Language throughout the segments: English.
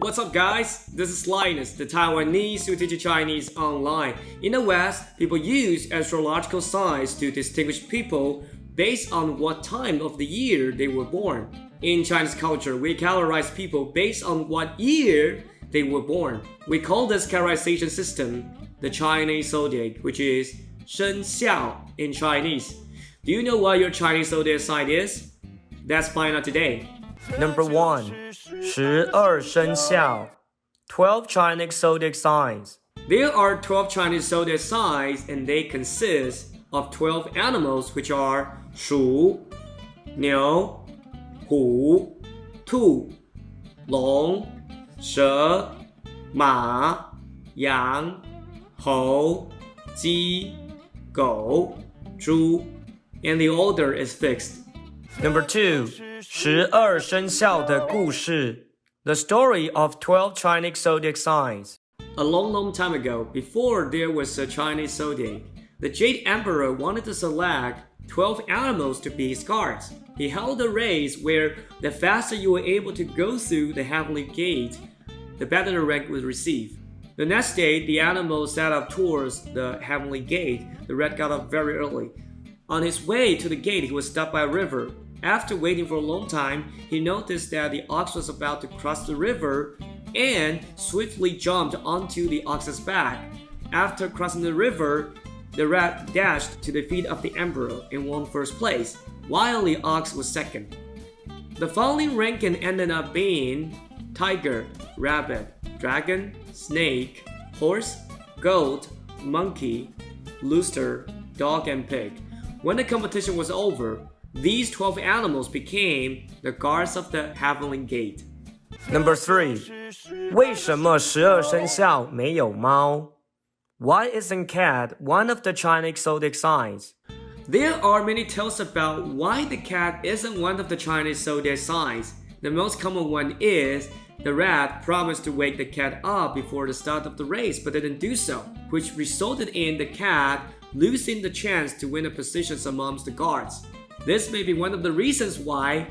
What's up, guys? This is LINUS the Taiwanese who teach Chinese online. In the West, people use astrological signs to distinguish people based on what time of the year they were born. In Chinese culture, we categorize people based on what year they were born. We call this categorization system the Chinese Zodiac, which is 生肖 in Chinese. Do you know what your Chinese zodiac sign is? Let's find out today. Number 1. 十二生肖 12 Chinese zodiac signs. There are 12 Chinese zodiac signs and they consist of 12 animals which are 鼠、牛、虎、兔、龙、蛇、马、羊、猴、鸡、狗、猪 and the order is fixed. Number 2. 十二生肖的故事 The story of 12 Chinese zodiac signs. A long time ago, before there was a Chinese zodiac, the Jade Emperor wanted to select 12 animals to be his guards. He held a race where the faster you were able to go through the heavenly gate, the better the rank was received. The next day, the animals set up towards the heavenly gate. The rat got up very early. On his way to the gate, he was stopped by a river. After waiting for a long time, he noticed that the ox was about to cross the river and swiftly jumped onto the ox's back. After crossing the river, the rat dashed to the feet of the emperor and won first place, while the ox was second. The following ranking ended up being tiger, rabbit, dragon, snake, horse, goat, monkey, rooster, dog, and pig. When the competition was over, these 12 animals became the guards of the heavenly gate. Number 3. 为什么十二生肖没有猫 Why isn't cat one of the Chinese zodiac signs? There are many tales about why the cat isn't one of the Chinese zodiac signs. The most common one is the rat promised to wake the cat up before the start of the race but didn't do so, which resulted in the cat losing the chance to win a position amongst the guards. This may be one of the reasons why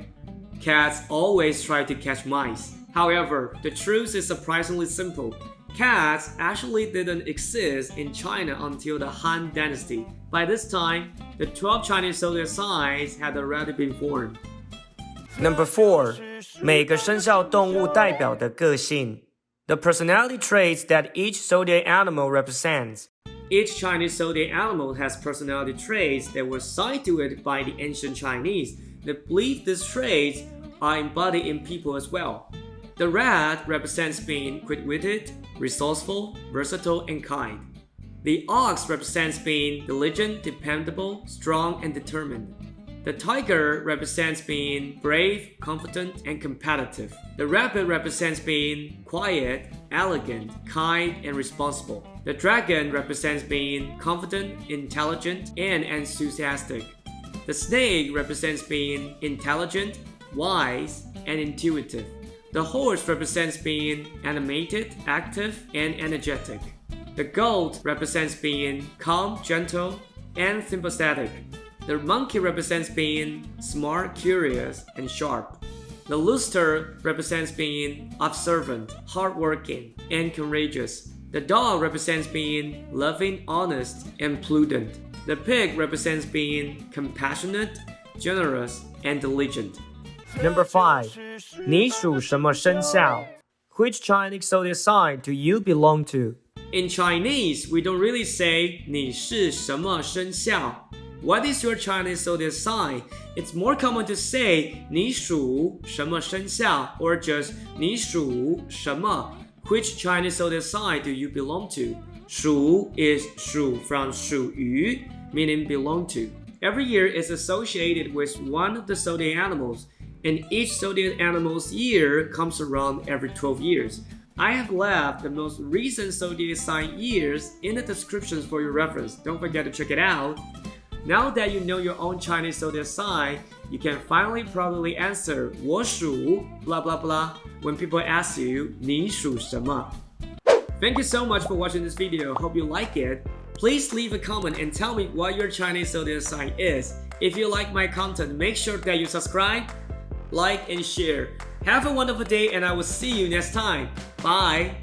cats always try to catch mice. However, the truth is surprisingly simple. Cats actually didn't exist in China until the Han Dynasty. By this time, the 12 Chinese zodiac signs had already been formed. Number 4. 每个生肖动物代表的个性 The personality traits that each zodiac animal represents. Each Chinese zodiac animal has personality traits that were assigned to it by the ancient Chinese. They believe these traits are embodied in people as well. The rat represents being quick-witted, resourceful, versatile, and kind. The ox represents being diligent, dependable, strong, and determined. The tiger represents being brave, confident, and competitive. The rabbit represents being quiet, elegant, kind, and responsible. The dragon represents being confident, intelligent, and enthusiastic. The snake represents being intelligent, wise, and intuitive. The horse represents being animated, active, and energetic. The goat represents being calm, gentle, and sympathetic. The monkey represents being smart, curious, and sharp. The rooster represents being observant, hardworking, and courageous. The dog represents being loving, honest, and prudent. The pig represents being compassionate, generous, and diligent. Number 5. 你属什么生肖 Which Chinese zodiac sign do you belong to? In Chinese, we don't really say 你是什么生肖 What is your Chinese zodiac sign? It's more common to say 你属什么生肖 or just 你属什么 Which Chinese zodiac sign do you belong to? 属 is 属 from 属于 meaning belong to. Every year is associated with one of the zodiac animals, and each zodiac animal's year comes around every 12 years. I have left the most recent zodiac sign years in the descriptions for your reference. Don't forget to check it out. Now that you know your own Chinese zodiac sign, you can finally properly answer 我属 blah blah blah when people ask you 你属什么. Thank you so much for watching this video. Hope you like it. Please leave a comment and tell me what your Chinese zodiac sign is. If you like my content, make sure that you subscribe, like, and share. Have a wonderful day and I will see you next time. Bye!